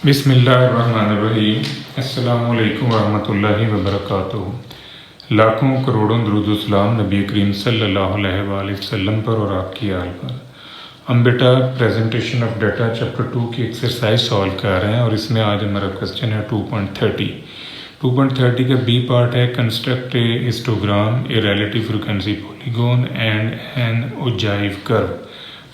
बिस्मिल्लाहिर्रहमानिर्रहीम। अस्सलामुअलैकुम वरहमतुल्लाहि वबरकातुहू। लाखों करोड़ों दुरूद सलाम नबी करीम सल्लल्लाहु अलैहि वसल्लम पर और आपकी आल पर। हम बेटा प्रेजेंटेशन ऑफ डाटा चैप्टर 2 की एक्सरसाइज सॉल्व कर रहे हैं और इसमें आज हमारा क्वेश्चन है 2.30। 2.30 का बी पार्ट है construct a histogram a relative frequency polygon and an ogive curve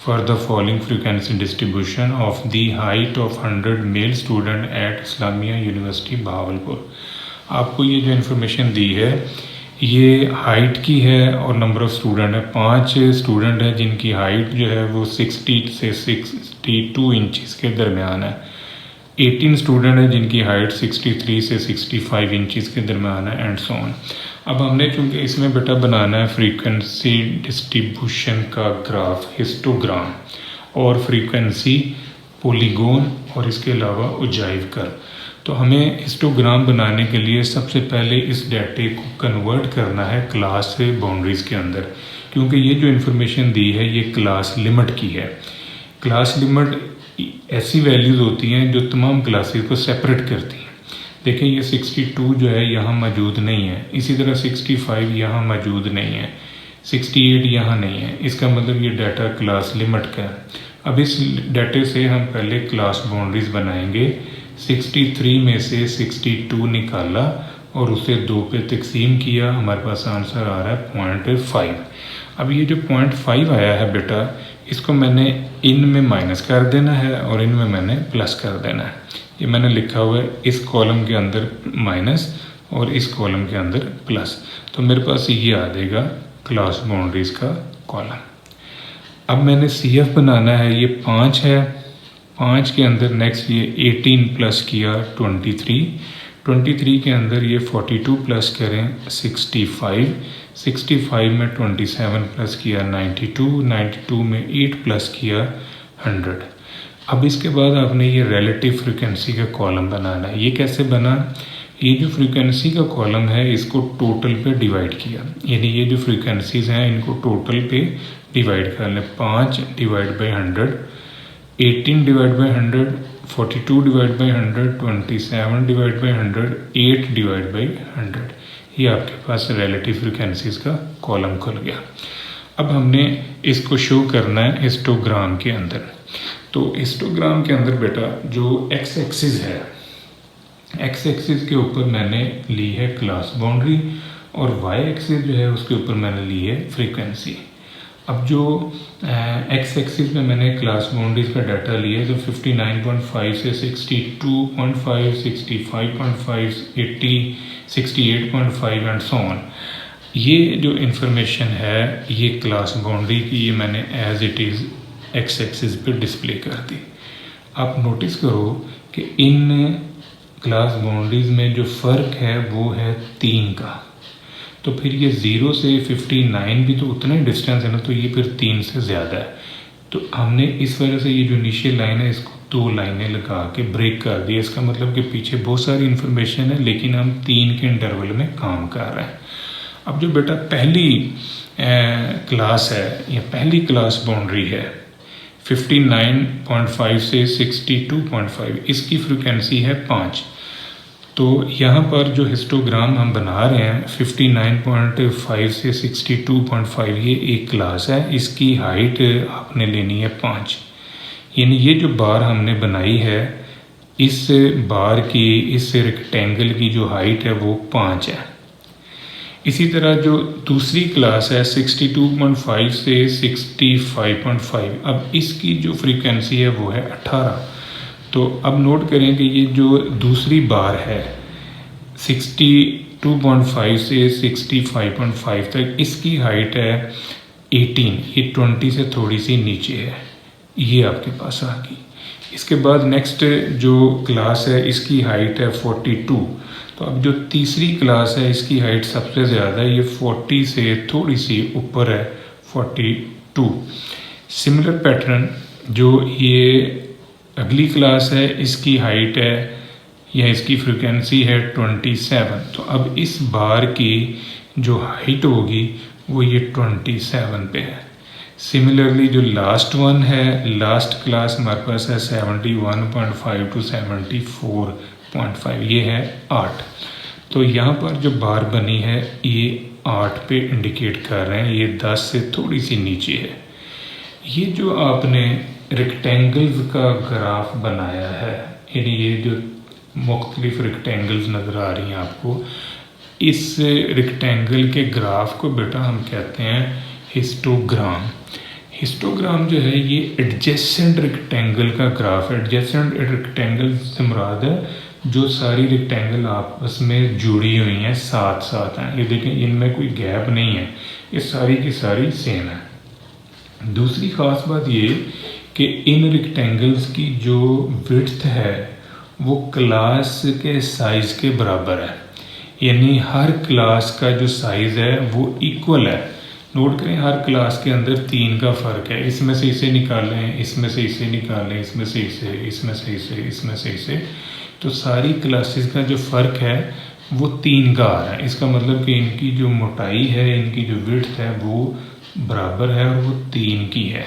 for the following frequency distribution of the height of 100 male student at Islamia university Bahawalpur. आपको ये जो इन्फॉर्मेशन दी है ये हाइट की है और नंबर ऑफ़ स्टूडेंट है। 5 स्टूडेंट हैं जिनकी हाइट जो है वो 60 से 62 इंचज़ के दरमियान है। 18 स्टूडेंट हैं जिनकी हाइट 63 से 65 इंचज़ के दरमियान है एंड सो ऑन। अब हमने चूँकि इसमें बेटा बनाना है फ्रीक्वेंसी डिस्ट्रीब्यूशन का ग्राफ हिस्टोग्राम और फ्रीक्वेंसी पॉलीगॉन और इसके अलावा ओजाइव कर्व। तो हमें हिस्टोग्राम बनाने के लिए सबसे पहले इस डाटे को कन्वर्ट करना है क्लास बाउंड्रीज़ के अंदर, क्योंकि ये जो इन्फॉर्मेशन दी है ये क्लास लिमिट की है। क्लास लिमिट ऐसी वैल्यूज़ होती हैं जो तमाम क्लासेस को सेपरेट करती हैं। देखें ये 62 जो है यहाँ मौजूद नहीं है, इसी तरह 65 यहाँ मौजूद नहीं है, 68 यहाँ नहीं है। इसका मतलब ये डाटा क्लास लिमिट का है। अब इस डाटे से हम पहले क्लास बाउंड्रीज बनाएंगे। 63 में से 62 निकाला और उसे 2 पे तकसीम किया, हमारे पास आंसर आ रहा है 0.5। अब ये जो 0.5 आया है बेटा इसको मैंने इन में माइनस कर देना है और इन में मैंने प्लस कर देना है। ये मैंने लिखा हुआ है इस कॉलम के अंदर माइनस और इस कॉलम के अंदर प्लस, तो मेरे पास ये आ जाएगा क्लास बाउंड्रीज का कॉलम। अब मैंने CF बनाना है, ये 5 है, 5 के अंदर नेक्स्ट ये 18 प्लस किया 23 के अंदर ये 42 प्लस करें 65 में 27 प्लस किया 92 में 8 प्लस किया 100। अब इसके बाद आपने ये रिलेटिव फ्रीक्वेंसी का कॉलम बनाना है। ये कैसे बना? ये जो फ्रीक्वेंसी का कॉलम है इसको टोटल पे डिवाइड किया, यानी ये जो फ्रीक्वेंसीज हैं इनको टोटल पे डिवाइड कर लें। 5 divide by 100, 18 divide by 100, 42 divide by 100, 27 divide by 100, 8 divide by 100। ये आपके पास रिलेटिव फ्रीक्वेंसीज का कॉलम खुल गया। अब हमने इसको शो करना है हिस्टोग्राम के अंदर। तो हिस्टोग्राम के अंदर बेटा जो एक्स एक्सिस है, एक्स एक्सिस के ऊपर मैंने ली है क्लास बाउंड्री और वाई एक्सिस जो है उसके ऊपर मैंने ली है फ्रीक्वेंसी। अब जो एक्स एक्सिस में मैंने क्लास बाउंड्रीज का डाटा लिया है तो 59.5 से 62.5, 65.5, 80, 68.5 एंड सो ऑन। ये जो इन्फॉर्मेशन है ये क्लास बाउंड्री की ये मैंने as it is X axis पे डिस्प्ले कर दी। आप नोटिस करो कि इन क्लास बाउंड्रीज में जो फ़र्क है वो है 3 का। तो फिर ये 0 से 59 भी तो उतना ही डिस्टेंस है ना, तो ये फिर 3 से ज़्यादा है। तो हमने इस वजह से ये जो इनिशियल लाइन है इसको 2 लाइनें लगा के ब्रेक कर दी। इसका मतलब कि पीछे बहुत सारी इन्फॉर्मेशन है लेकिन हम 3 के इंटरवल में काम कर रहे हैं। अब जो बेटा पहली क्लास है या पहली क्लास बाउंड्री है 59.5 से 62.5, इसकी फ्रीक्वेंसी है 5। तो यहाँ पर जो हिस्टोग्राम हम बना रहे हैं 59.5 से 62.5 ये एक क्लास है, इसकी हाइट आपने लेनी है 5। यानी ये जो बार हमने बनाई है इस बार की इस रेक्टेंगल की जो हाइट है वो 5 है। इसी तरह जो दूसरी क्लास है 62.5 से 65.5, अब इसकी जो फ्रीक्वेंसी है वो है 18। तो अब नोट करें कि ये जो दूसरी बार है 62.5 से 65.5 तक इसकी हाइट है 18, ये 20 से थोड़ी सी नीचे है, ये आपके पास आ गई। इसके बाद नेक्स्ट जो क्लास है इसकी हाइट है 42। तो अब जो तीसरी क्लास है इसकी हाइट सबसे ज़्यादा है, ये 40 से थोड़ी सी ऊपर है 42। सिमिलर पैटर्न जो ये अगली क्लास है इसकी हाइट है या इसकी फ्रीक्वेंसी है 27। तो अब इस बार की जो हाइट होगी वो ये 27 पे है। सिमिलरली जो लास्ट वन है, लास्ट क्लास हमारे पास है 71.5 to 74.5, ये है 8। तो यहाँ पर जो बार बनी है ये 8 पे इंडिकेट कर रहे हैं, ये 10 से थोड़ी सी नीचे है। ये जो आपने रेक्टेंगल्स का ग्राफ बनाया है, यानी ये जो मुख्तलिफ रेक्टेंगल्स नज़र आ रही हैं आपको, इस रेक्टेंगल के ग्राफ को बेटा हम कहते हैं हिस्टोग्राम। हिस्टोग्राम जो है ये एडजेसेंट रेक्टेंगल का ग्राफ है। एडजेसेंट रेक्टेंगल से मुराद है जो सारी रेक्टेंगल आपस में जुड़ी हुई हैं, साथ साथ हैं। ये देखें, इनमें कोई गैप नहीं है, ये सारी की सारी सेम है। दूसरी ख़ास बात ये कि इन रेक्टेंगल्स की जो विड्थ है वो क्लास के साइज़ के बराबर है, यानी हर क्लास का जो साइज़ है वो इक्वल है। नोट करें, हर क्लास के अंदर 3 का फ़र्क है, इसमें से इसे निकालें, इसमें से इसे निकालें, इसमें से इसे, इसमें से इसे, इसमें से इसे, तो सारी क्लासेस का जो फ़र्क है वो 3 का आ रहा है। इसका मतलब कि इनकी जो मोटाई है, इनकी जो विड्थ है वो बराबर है और वो 3 की है।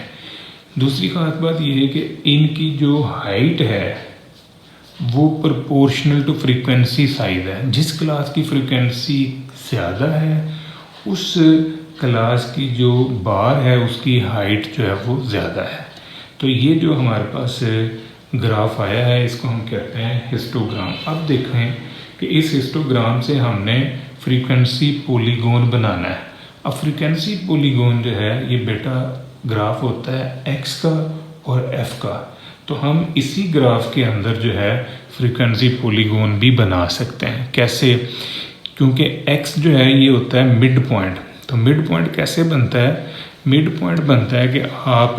दूसरी खास बात यह है कि इनकी जो हाइट है वो प्रोपोर्शनल टू फ्रीक्वेंसी साइज है। जिस क्लास की फ्रीक्वेंसी ज़्यादा है उस क्लास की जो बार है उसकी हाइट जो है वो ज़्यादा है। तो ये जो हमारे पास ग्राफ आया है इसको हम कहते हैं हिस्टोग्राम। अब देखें कि इस हिस्टोग्राम से हमने फ्रीक्वेंसी पॉलीगॉन बनाना है। अब फ्रीक्वेंसी पॉलीगॉन जो है ये बेटा ग्राफ होता है एक्स का और एफ का। तो हम इसी ग्राफ के अंदर जो है फ्रीक्वेंसी पॉलीगॉन भी बना सकते हैं। कैसे? क्योंकि एक्स जो है ये होता है मिड पॉइंट। तो मिड पॉइंट कैसे बनता है? मिड पॉइंट बनता है कि आप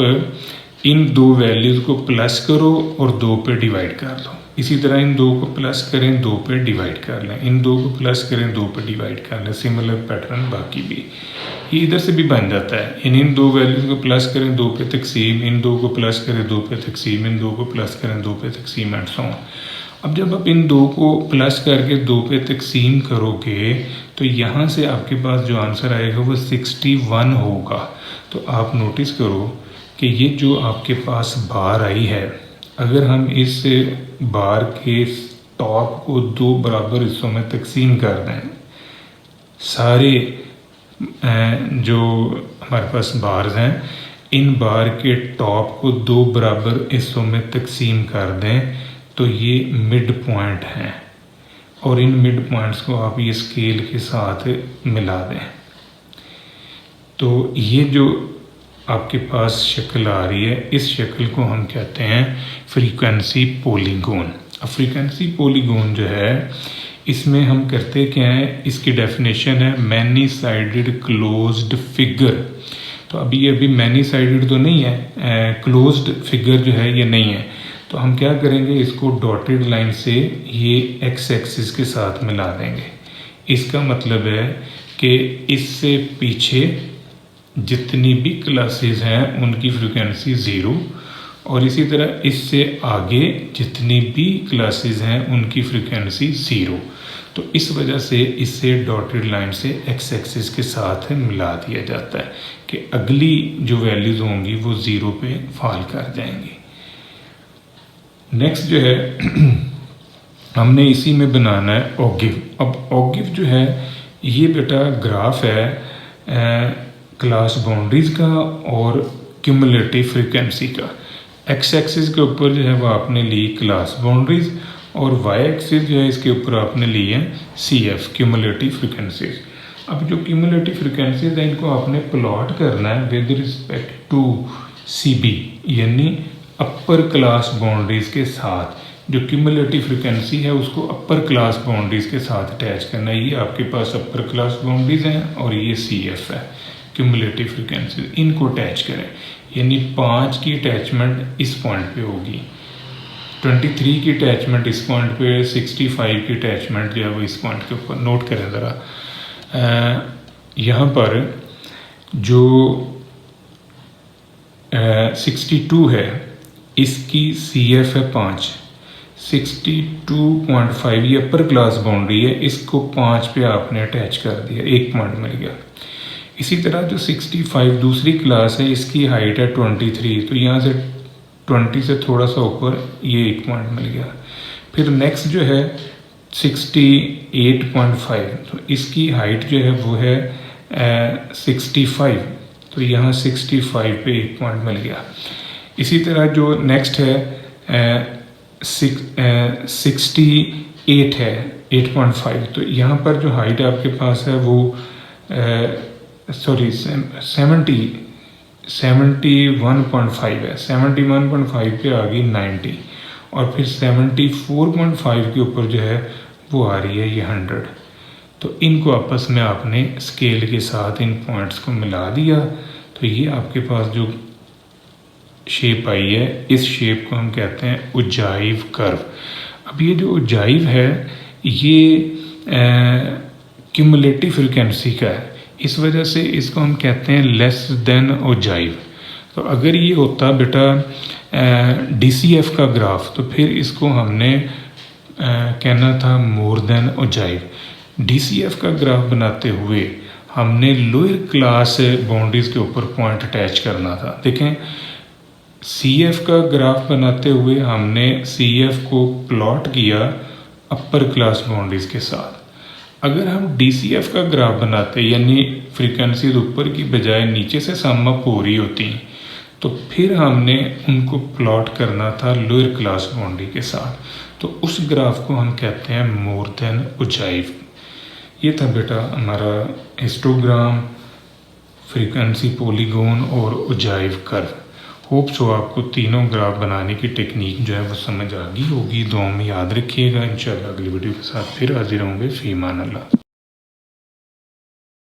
इन दो वैल्यूज़ को प्लस करो और 2 पे डिवाइड कर दो। इसी तरह इन 2 को प्लस करें, 2 पे डिवाइड कर लें, इन 2 को प्लस करें, 2 पे डिवाइड कर लें। सिमिलर पैटर्न बाकी भी ये इधर से भी बन जाता है। इन 2 वैल्यूज़ को प्लस करें, 2 पे तकसीम, इन 2 को प्लस करें, 2 पे तकसीम, इन 2 को प्लस करें, 2 पे तकसीम एंड सो ऑन। अब जब आप इन 2 को प्लस करके 2 पे तकसीम करोगे तो यहाँ से आपके पास जो आंसर आएगा वो 61 होगा। तो आप नोटिस करो कि ये जो आपके पास बार आई है, अगर हम इस बार के टॉप को 2 बराबर हिस्सों में तकसीम कर दें, सारे जो हमारे पास बार्स हैं इन बार के टॉप को 2 बराबर हिस्सों में तकसीम कर दें तो ये मिड पॉइंट हैं और इन मिड पॉइंट्स को आप ये स्केल के साथ मिला दें। तो ये जो आपके पास शक्ल आ रही है इस शक्ल को हम कहते हैं फ्रीक्वेंसी पॉलीगॉन। अब फ्रीक्वेंसी पॉलीगॉन जो है इसमें हम करते क्या हैं, इसकी डेफिनेशन है मैनी साइडेड क्लोज्ड फिगर। तो अभी मैनी साइडेड तो नहीं है, क्लोज्ड फिगर जो है ये नहीं है। तो हम क्या करेंगे, इसको डॉटेड लाइन से ये एक्स एक्सिस के साथ मिला देंगे। इसका मतलब है कि इससे पीछे जितनी भी क्लासेस हैं उनकी फ्रीक्वेंसी 0 और इसी तरह इससे आगे जितनी भी क्लासेस हैं उनकी फ्रीक्वेंसी 0। तो इस वजह से इसे डॉटेड लाइन से एक्स एक्सिस के साथ मिला दिया जाता है कि अगली जो वैल्यूज़ होंगी वो 0 पे फॉल कर जाएंगी। नेक्स्ट जो है हमने इसी में बनाना है ऑगिव। अब ऑगिव जो है ये बेटा ग्राफ है क्लास बाउंड्रीज का और क्यूमुलेटिव फ्रीक्वेंसी का। एक्स एक्सिस के ऊपर जो है वो आपने ली क्लास बाउंड्रीज और वाई एक्सिस जो है इसके ऊपर आपने ली है CF क्यूमुलेटिव फ्रीक्वेंसीज। अब जो क्यूमुलेटिव फ्रीक्वेंसीज है इनको आपने प्लॉट करना है विद रिस्पेक्ट टू CB, यानी अपर क्लास बाउंड्रीज के साथ। जो क्यूमुलेटिव फ्रीक्वेंसी है उसको अपर क्लास बाउंड्रीज के साथ अटैच करना है। ये आपके पास अपर क्लास बाउंड्रीज हैं और ये CF है क्यूमुलेटिव फ्रीक्वेंसी। इनको अटैच करें, यानी 5 की अटैचमेंट इस पॉइंट पे होगी, 23 की अटैचमेंट इस पॉइंट पे, 65 की अटैचमेंट जो है वो इस पॉइंट के ऊपर। नोट करें ज़रा, यहाँ पर जो 62 है इसकी CF है 5, 62.5 ये अपर क्लास बाउंड्री है, इसको 5 पे आपने अटैच कर दिया, 1 पॉइंट मिल गया। इसी तरह जो 65 दूसरी क्लास है, इसकी हाइट है 23, तो यहाँ से 20 से थोड़ा सा ऊपर ये एक पॉइंट मिल गया। फिर नेक्स्ट जो है 68.5, तो इसकी हाइट जो है वो है 65, तो यहाँ 65 पे एक पॉइंट मिल गया। इसी तरह जो नेक्स्ट है 68 है 8.5, तो यहाँ पर जो हाइट आपके पास है वो 71.5 है। 71.5 पे आ गई 90, और फिर 74.5 के ऊपर जो है वो आ रही है ये 100। तो इनको आपस में आपने स्केल के साथ इन पॉइंट्स को मिला दिया, तो ये आपके पास जो शेप आई है, इस शेप को हम कहते हैं उज्जाइव कर्व। अब ये जो उज्जाइव है ये क्यूमुलेटिव फ्रीक्वेंसी का है, इस वजह से इसको हम कहते हैं लेस देन उज्जाइव। तो अगर ये होता बेटा DCF का ग्राफ, तो फिर इसको हमने कहना था मोर देन उज्जाइव। DCF का ग्राफ बनाते हुए हमने लोअर क्लास बाउंड्रीज के ऊपर पॉइंट अटैच करना था। देखें, CF का ग्राफ बनाते हुए हमने CF को प्लॉट किया अपर क्लास बाउंड्रीज के साथ। अगर हम DCF का ग्राफ बनाते, यानी फ्रीक्वेंसीज ऊपर की बजाय नीचे से सम अप हो रही होती, तो फिर हमने उनको प्लॉट करना था लोअर क्लास बाउंड्री के साथ। तो उस ग्राफ को हम कहते हैं मोर देन उज्जाइव। ये था बेटा हमारा हिस्टोग्राम, फ्रीक्वेंसी पॉलीगॉन और उज्जाइव कर्व। होप सो आपको तीनों ग्राफ बनाने की टेक्निक जो है वो समझ आ गई होगी। दुआ में याद रखिएगा। इंशाल्लाह अगली वीडियो के साथ फिर हाजिर होंगे। फीमान अल्लाह।